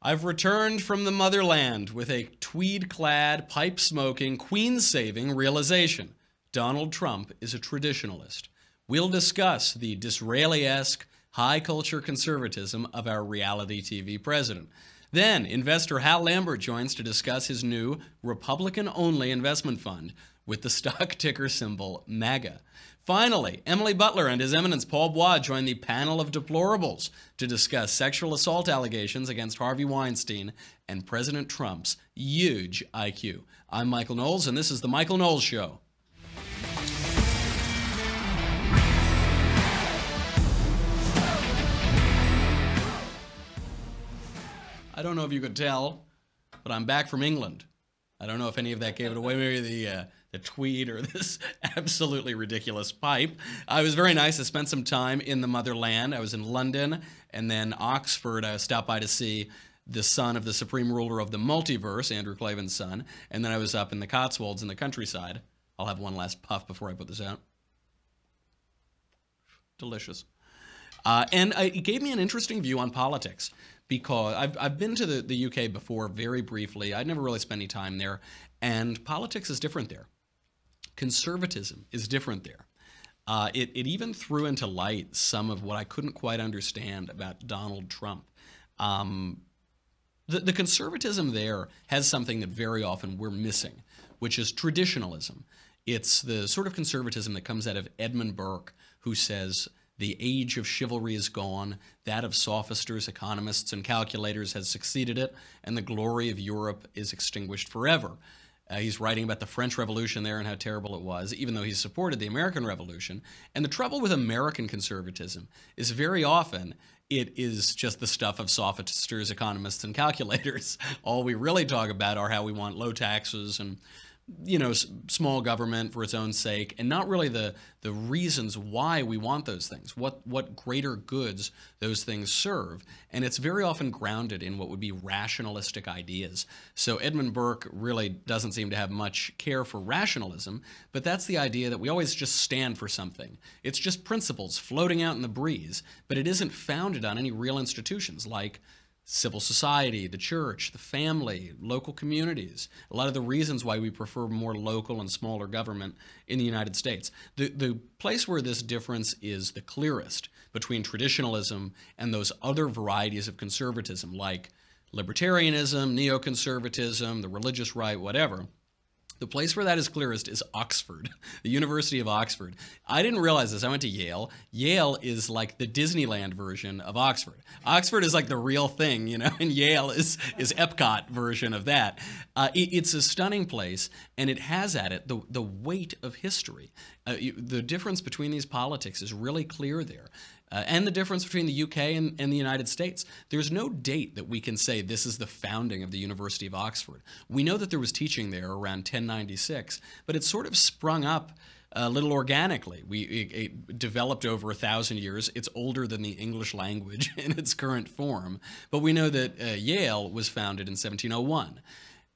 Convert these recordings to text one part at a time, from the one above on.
I've returned from the motherland with a tweed-clad, pipe-smoking, queen-saving realization. Donald Trump is a traditionalist. We'll discuss the Disraeli-esque, high-culture conservatism of our reality TV president. Then, investor Hal Lambert joins to discuss his new Republican-only investment fund with the stock ticker symbol MAGA. Finally, Emily Butler and His Eminence Paul Bois join the panel of deplorables to discuss sexual assault allegations against Harvey Weinstein and President Trump's huge IQ. I'm Michael Knowles, and this is The Michael Knowles Show. I don't know if you could tell, but I'm back from England. I don't know if any of that gave it away. Maybe the tweed or this absolutely ridiculous pipe. It was very nice. I spent some time in the motherland. I was in London and then Oxford. I stopped by to see the son of the supreme ruler of the multiverse, Andrew Klavan's son. And then I was up in the Cotswolds in the countryside. I'll have one last puff before I put this out. Delicious. And it gave me an interesting view on politics, because I've been to the UK before very briefly. I'd never really spent any time there, and politics is different there. Conservatism is different there. It even threw into light some of what I couldn't quite understand about Donald Trump. The conservatism there has something that very often we're missing, which is traditionalism. It's the sort of conservatism that comes out of Edmund Burke, who says, "The age of chivalry is gone, that of sophisters, economists, and calculators has succeeded it, and the glory of Europe is extinguished forever." He's writing about the French Revolution there and how terrible it was, even though he supported the American Revolution. And the trouble with American conservatism is very often it is just the stuff of sophisters, economists, and calculators. All we really talk about are how we want low taxes and small government for its own sake, and not really the reasons why we want those things, what greater goods those things serve. And it's very often grounded in what would be rationalistic ideas. So Edmund Burke really doesn't seem to have much care for rationalism, but that's the idea that we always just stand for something. It's just principles floating out in the breeze, but it isn't founded on any real institutions like civil society, the church, the family, local communities. A lot of the reasons why we prefer more local and smaller government in the United States. The place where this difference is the clearest between traditionalism and those other varieties of conservatism like libertarianism, neoconservatism, the religious right, whatever. The place where that is clearest is Oxford, the University of Oxford. I didn't realize this. I went to Yale. Yale is like the Disneyland version of Oxford. Oxford is like the real thing, and Yale is Epcot version of that. It's a stunning place, and it has at it the weight of history. The difference between these politics is really clear there. And the difference between the UK and the United States. There's no date that we can say this is the founding of the University of Oxford. We know that there was teaching there around 1096, but it sort of sprung up a little organically. It developed over 1,000 years. It's older than the English language in its current form, but we know that Yale was founded in 1701.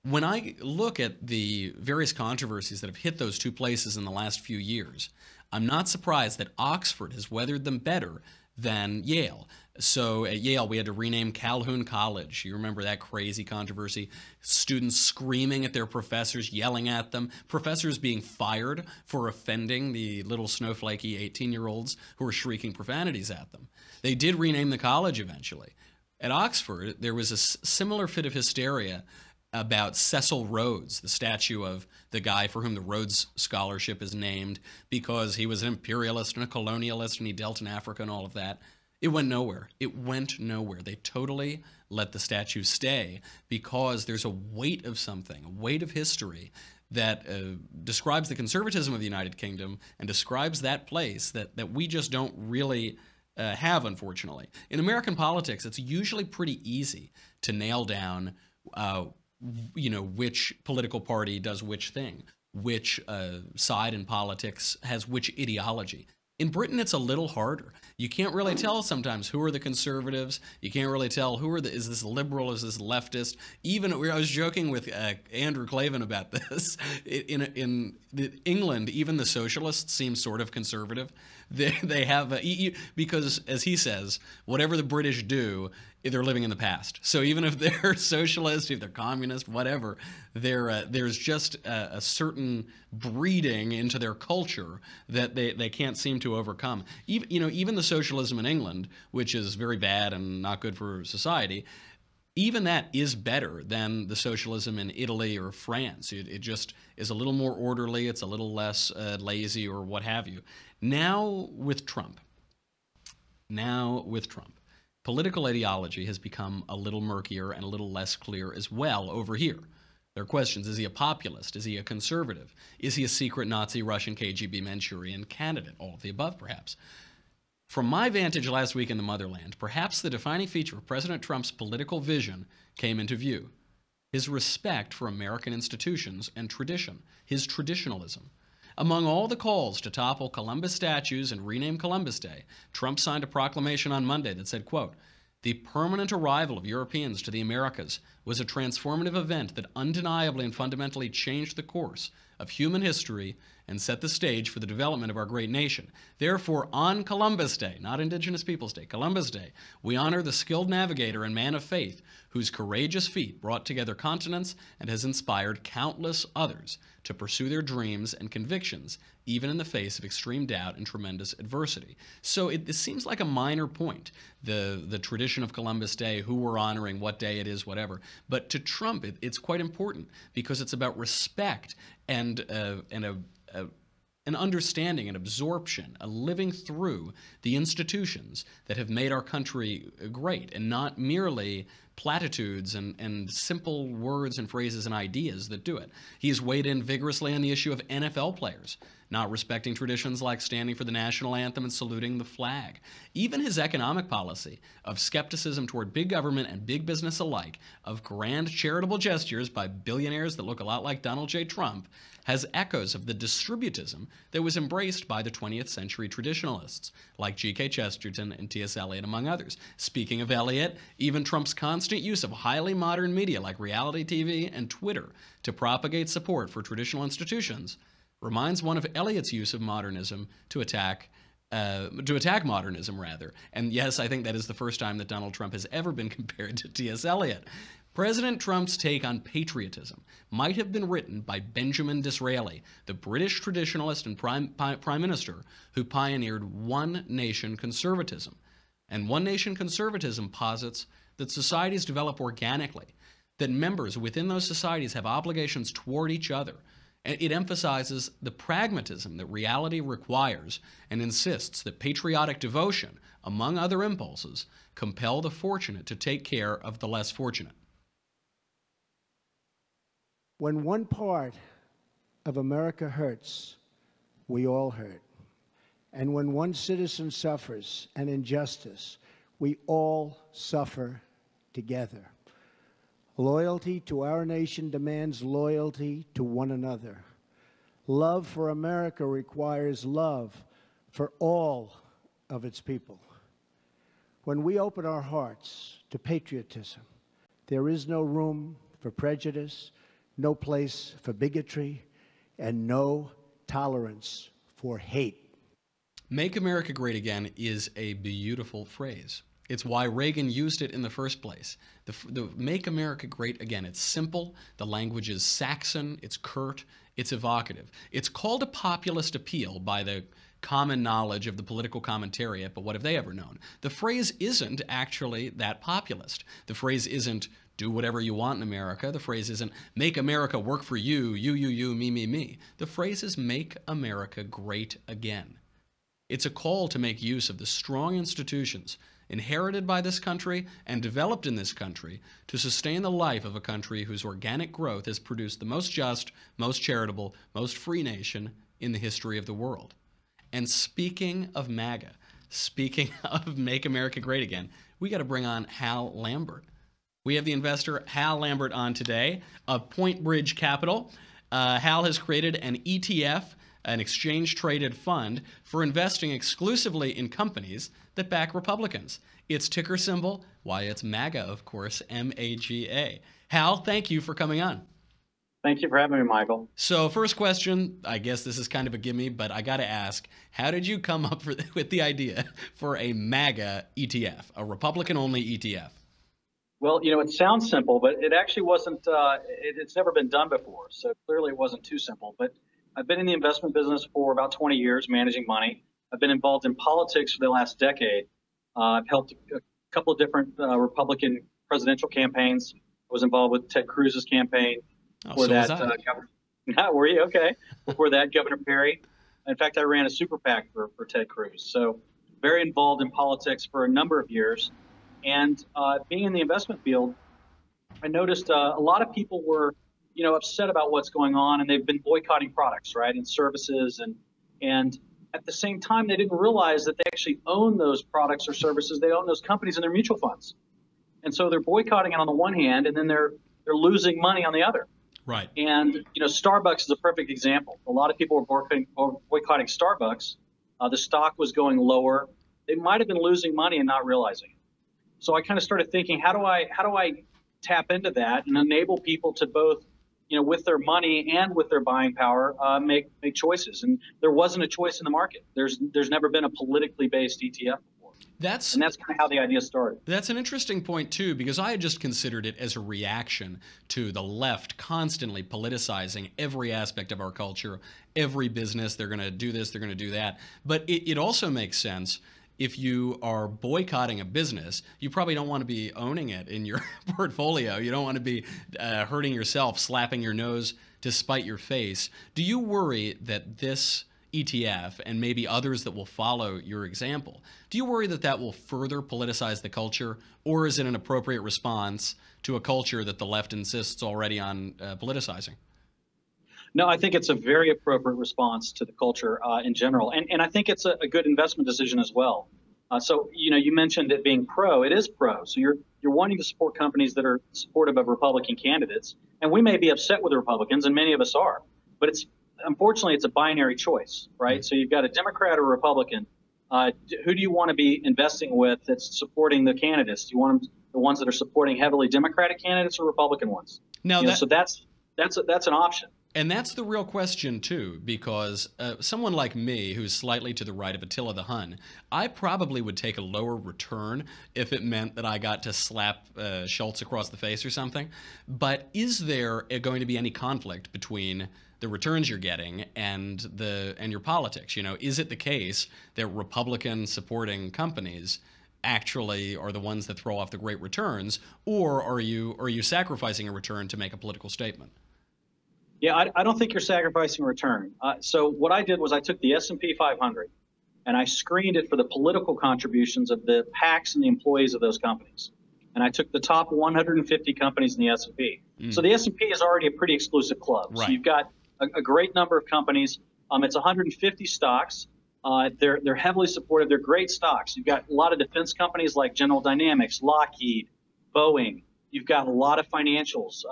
When I look at the various controversies that have hit those two places in the last few years, I'm not surprised that Oxford has weathered them better than Yale. So at Yale, we had to rename Calhoun College. You remember that crazy controversy? Students screaming at their professors, yelling at them, professors being fired for offending the little snowflakey 18-year-olds who were shrieking profanities at them. They did rename the college eventually. At Oxford, there was a similar fit of hysteria about Cecil Rhodes, the statue of the guy for whom the Rhodes Scholarship is named, because he was an imperialist and a colonialist and he dealt in Africa and all of that. It went nowhere. It went nowhere. They totally let the statue stay because there's a weight of something, a weight of history that describes the conservatism of the United Kingdom and describes that place that we just don't really have, unfortunately. In American politics, it's usually pretty easy to nail down which political party does which thing, which side in politics has which ideology. In Britain, it's a little harder. You can't really tell sometimes who are the conservatives. You can't really tell is this liberal, is this leftist. Even I was joking with Andrew Klavan about this. In England, even the socialists seem sort of conservative. They have because, as he says, whatever the British do, they're living in the past. So even if they're socialist, if they're communist, whatever, there's just a certain breeding into their culture that they can't seem to overcome. Even the socialism in England, which is very bad and not good for society, even that is better than the socialism in Italy or France. It just is a little more orderly. It's a little less lazy or what have you. Now with Trump, political ideology has become a little murkier and a little less clear as well over here. There are questions. Is he a populist? Is he a conservative? Is he a secret Nazi, Russian, KGB, Manchurian candidate? All of the above, perhaps. From my vantage last week in the motherland, perhaps the defining feature of President Trump's political vision came into view. His respect for American institutions and tradition, his traditionalism. Among all the calls to topple Columbus statues and rename Columbus Day, Trump signed a proclamation on Monday that said, quote, "The permanent arrival of Europeans to the Americas was a transformative event that undeniably and fundamentally changed the course of human history and set the stage for the development of our great nation. Therefore, on Columbus Day, not Indigenous Peoples Day, Columbus Day, we honor the skilled navigator and man of faith whose courageous feat brought together continents and has inspired countless others to pursue their dreams and convictions, even in the face of extreme doubt and tremendous adversity." So it seems like a minor point, the tradition of Columbus Day, who we're honoring, what day it is, whatever. But to Trump, it's quite important because it's about respect and an understanding, an absorption, a living through the institutions that have made our country great, and not merely platitudes and simple words and phrases and ideas that do it. He has weighed in vigorously on the issue of NFL players not respecting traditions like standing for the national anthem and saluting the flag. Even his economic policy of skepticism toward big government and big business alike, of grand charitable gestures by billionaires that look a lot like Donald J. Trump, has echoes of the distributism that was embraced by the 20th century traditionalists, like G.K. Chesterton and T.S. Eliot, among others. Speaking of Eliot, even Trump's constant use of highly modern media like reality TV and Twitter to propagate support for traditional institutions reminds one of Eliot's use of modernism to attack modernism, rather. And yes, I think that is the first time that Donald Trump has ever been compared to T.S. Eliot. President Trump's take on patriotism might have been written by Benjamin Disraeli, the British traditionalist and prime minister who pioneered one-nation conservatism. And one-nation conservatism posits that societies develop organically, that members within those societies have obligations toward each other. And it emphasizes the pragmatism that reality requires and insists that patriotic devotion, among other impulses, compel the fortunate to take care of the less fortunate. When one part of America hurts, we all hurt. And when one citizen suffers an injustice, we all suffer together. Loyalty to our nation demands loyalty to one another. Love for America requires love for all of its people. When we open our hearts to patriotism, there is no room for prejudice, no place for bigotry, and no tolerance for hate. Make America Great Again is a beautiful phrase. It's why Reagan used it in the first place. The Make America Great Again, it's simple, the language is Saxon, it's curt, it's evocative. It's called a populist appeal by the common knowledge of the political commentariat, but what have they ever known? The phrase isn't actually that populist. The phrase isn't do whatever you want in America. The phrase isn't make America work for you, you, me, me. The phrase is make America great again. It's a call to make use of the strong institutions inherited by this country and developed in this country to sustain the life of a country whose organic growth has produced the most just, most charitable, most free nation in the history of the world. And speaking of MAGA, speaking of Make America Great Again, we got to bring on Hal Lambert. We have the investor Hal Lambert on today of Point Bridge Capital. Hal has created an ETF, an exchange-traded fund, for investing exclusively in companies that back Republicans. Its ticker symbol, why, it's MAGA, of course, M-A-G-A. Hal, thank you for coming on. Thank you for having me, Michael. So, first question, I guess this is kind of a gimme, but I got to ask, how did you come up with the idea for a MAGA ETF, a Republican only ETF? Well, it sounds simple, but it actually wasn't. It's never been done before, so clearly it wasn't too simple. But I've been in the investment business for about 20 years, managing money. I've been involved in politics for the last decade. I've helped a couple of different Republican presidential campaigns. I was involved with Ted Cruz's campaign. Oh, Before so was that, I. Were you okay? Before that, Governor Perry. In fact, I ran a super PAC for Ted Cruz. So very involved in politics for a number of years. And being in the investment field, I noticed a lot of people were, upset about what's going on, and they've been boycotting products, right, and services, and at the same time, they didn't realize that they actually own those products or services. They own those companies in their mutual funds, and so they're boycotting it on the one hand, and then they're losing money on the other. Right. And Starbucks is a perfect example. A lot of people were boycotting Starbucks. The stock was going lower. They might have been losing money and not realizing it. So I kind of started thinking, how do I tap into that and enable people to both, with their money and with their buying power, make choices. And there wasn't a choice in the market. There's never been a politically based ETF before, That's and that's kind of how the idea started. That's an interesting point, too, because I had just considered it as a reaction to the left constantly politicizing every aspect of our culture, every business. They're going to do this, they're going to do that. But it also makes sense. If you are boycotting a business, you probably don't want to be owning it in your portfolio. You don't want to be hurting yourself, slapping your nose to spite your face. Do you worry that this ETF and maybe others that will follow your example, do you worry that that will further politicize the culture, or is it an appropriate response to a culture that the left insists already on politicizing? No, I think it's a very appropriate response to the culture in general, and I think it's a good investment decision as well. So you mentioned it being pro. It is pro. So you're wanting to support companies that are supportive of Republican candidates, and we may be upset with the Republicans, and many of us are, but unfortunately it's a binary choice, right? So you've got a Democrat or a Republican. Who do you want to be investing with that's supporting the candidates? Do you want the ones that are supporting heavily Democratic candidates or Republican ones? Now So that's an option. And that's the real question, too, because someone like me, who's slightly to the right of Attila the Hun, I probably would take a lower return if it meant that I got to slap Schultz across the face or something. But is there going to be any conflict between the returns you're getting and your politics? Is it the case that Republican supporting companies actually are the ones that throw off the great returns, or are you sacrificing a return to make a political statement? Yeah, I don't think you're sacrificing return. So what I did was I took the S&P 500 and I screened it for the political contributions of the PACs and the employees of those companies. And I took the top 150 companies in the S&P. So the S&P is already a pretty exclusive club. Right. So you've got a great number of companies. It's 150 stocks. They're heavily supported. They're great stocks. You've got a lot of defense companies like General Dynamics, Lockheed, Boeing. You've got a lot of financials.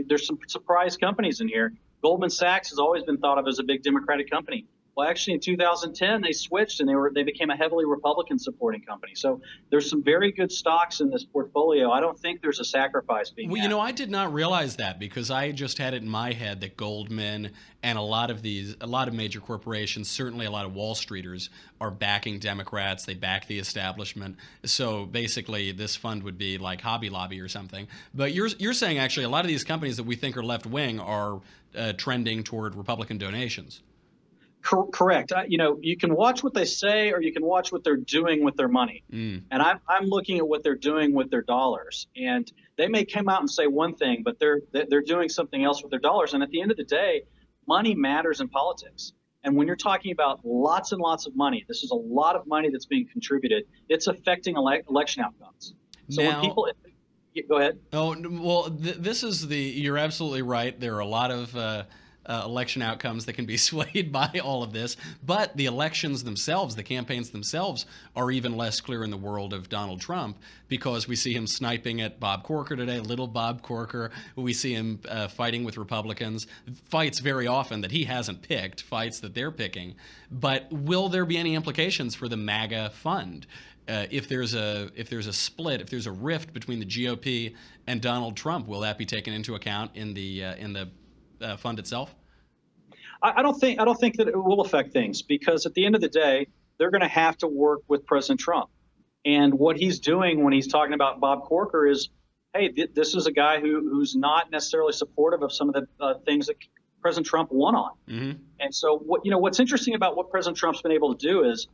There's some surprise companies in here. Goldman Sachs has always been thought of as a big Democratic company. Well, actually, in 2010, they switched and they became a heavily Republican supporting company. So there's some very good stocks in this portfolio. I don't think there's a sacrifice being Well, had. I did not realize that, because I just had it in my head that Goldman and a lot of major corporations, certainly a lot of Wall Streeters, are backing Democrats. They back the establishment. So basically, this fund would be like Hobby Lobby or something. But you're saying actually a lot of these companies that we think are left wing are trending toward Republican donations. Correct. You can watch what they say, or you can watch what they're doing with their money. And I'm looking at what they're doing with their dollars. And they may come out and say one thing, but they're doing something else with their dollars. And at the end of the day, money matters in politics. And when you're talking about lots and lots of money, this is a lot of money that's being contributed. It's affecting election outcomes. So now, when people go ahead. Oh, well, you're absolutely right. There are a lot of election outcomes that can be swayed by all of this, but the elections themselves, the campaigns themselves, are even less clear in the world of Donald Trump, because we see him sniping at Bob Corker today, little Bob Corker. We see him fighting with Republicans, fights very often that he hasn't picked, fights that they're picking. But will there be any implications for the MAGA fund? If there's a split, if there's a rift between the GOP and Donald Trump, will that be taken into account in the fund itself? I don't think that it will affect things, because at the end of the day, they're going to have to work with President Trump. And what he's doing when he's talking about Bob Corker is, hey, this is a guy who's not necessarily supportive of some of the things that President Trump won on. And so what's interesting about what President Trump's been able to do is,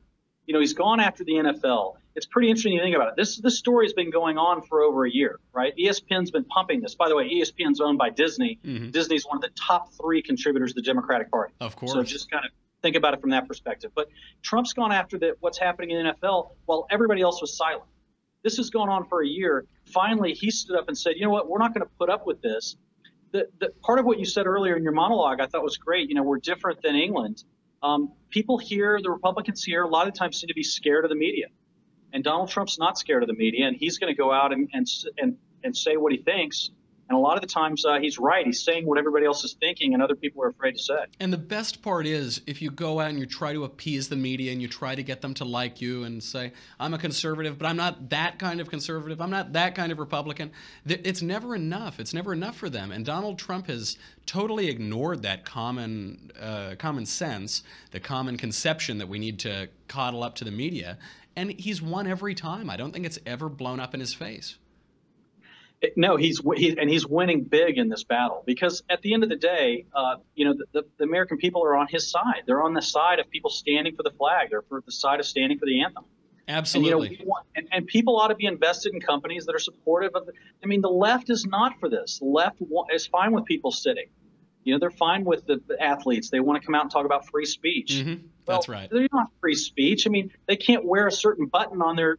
he's gone after the NFL. It's pretty interesting to think about it. This story has been going on for over a year, right? ESPN's been pumping this. By the way, ESPN's owned by Disney. Disney's one of the top 3 contributors to the Democratic Party. Of course. So just kind of think about it from that perspective. But Trump's gone after what's happening in the NFL while everybody else was silent. This has gone on for a year. Finally, he stood up and said, you know what, we're not going to put up with this. The part of what you said earlier in your monologue I thought was great. We're different than England. People here, the Republicans here, a lot of times seem to be scared of the media. And Donald Trump's not scared of the media, and he's going to go out and say what he thinks. And a lot of the times he's right. He's saying what everybody else is thinking and other people are afraid to say. And the best part is, if you go out and you try to appease the media and you try to get them to like you and say, I'm a conservative, but I'm not that kind of conservative, I'm not that kind of Republican, it's never enough. It's never enough for them. And Donald Trump has totally ignored that common sense, the common conception that we need to coddle up to the media. And he's won every time. I don't think it's ever blown up in his face. No, he's winning big in this battle, because at the end of the day, the American people are on his side. They're on the side of people standing for the flag. They're for the side of standing for the anthem. Absolutely. And people ought to be invested in companies that are supportive of the left is not for this. The left is fine with people sitting. They're fine with the athletes. They want to come out and talk about free speech. That's right. They're not free speech. They can't wear a certain button on their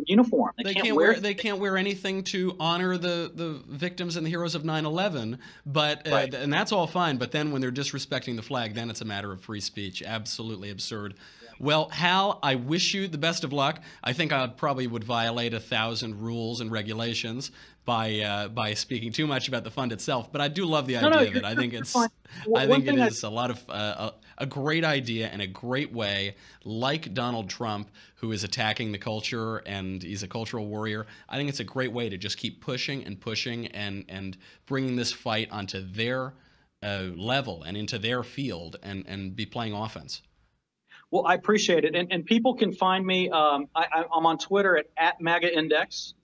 uniform. They can't wear anything to honor the victims and the heroes of 9/11. But right. And that's all fine. But then when they're disrespecting the flag, then it's a matter of free speech. Absolutely absurd. Well, Hal, I wish you the best of luck. I think I probably would violate 1,000 rules and regulations by speaking too much about the fund itself. But I do love the idea of it. I think it is a lot of a great idea and a great way, like Donald Trump, who is attacking the culture and he's a cultural warrior. I think it's a great way to just keep pushing and pushing and bringing this fight onto their level and into their field and be playing offense. Well, I appreciate it. And people can find me. I'm on Twitter at MAGA Index.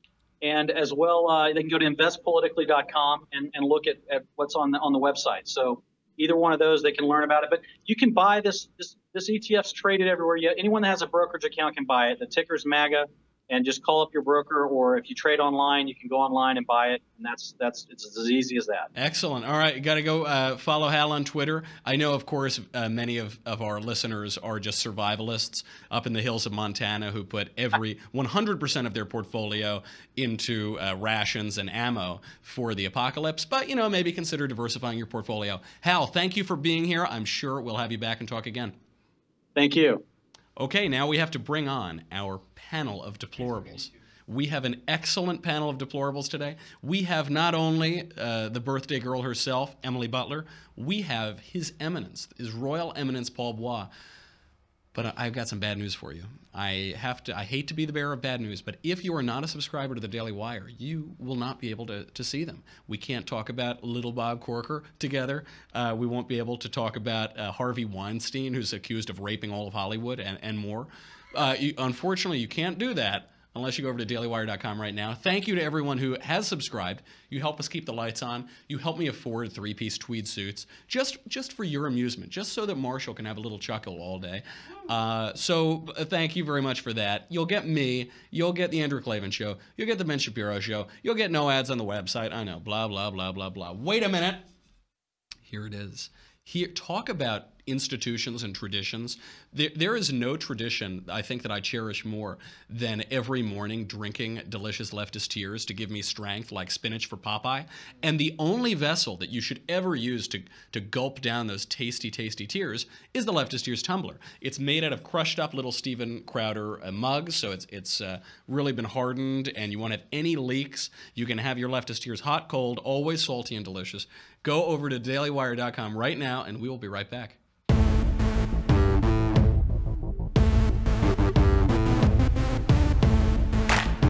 And as well, they can go to investpolitically.com and look at what's on the website. So either one of those, they can learn about it. But you can buy this ETF's traded everywhere. Anyone that has a brokerage account can buy it. The ticker's MAGA. And just call up your broker, or if you trade online, you can go online and buy it, and it's as easy as that. Excellent. All right, you got to go follow Hal on Twitter. I know, of course, many of our listeners are just survivalists up in the hills of Montana who put every 100% of their portfolio into rations and ammo for the apocalypse. But maybe consider diversifying your portfolio. Hal, thank you for being here. I'm sure we'll have you back and talk again. Thank you. Okay, now we have to bring on our panel of deplorables. We have an excellent panel of deplorables today. We have not only the birthday girl herself, Emily Butler, we have His Eminence, His Royal Eminence Paul Bois. But I've got some bad news for you. I hate to be the bearer of bad news, but if you are not a subscriber to the Daily Wire, you will not be able to see them. We can't talk about little Bob Corker together. We won't be able to talk about Harvey Weinstein, who's accused of raping all of Hollywood and more. Unfortunately, you can't do that unless you go over to dailywire.com right now. Thank you to everyone who has subscribed. You help us keep the lights on. You help me afford 3-piece tweed suits just for your amusement, just so that Marshall can have a little chuckle all day. So thank you very much for that. You'll get me. You'll get the Andrew Klavan Show. You'll get the Ben Shapiro Show. You'll get no ads on the website. I know, blah, blah, blah, blah, blah. Wait a minute. Here it is. Here, talk about institutions and traditions. There is no tradition, I think, that I cherish more than every morning drinking delicious leftist tears to give me strength, like spinach for Popeye. And the only vessel that you should ever use to gulp down those tasty, tasty tears is the leftist tears tumbler. It's made out of crushed up little Steven Crowder mugs, so it's really been hardened, and you won't have any leaks. You can have your leftist tears hot, cold, always salty and delicious. Go over to dailywire.com right now, and we will be right back.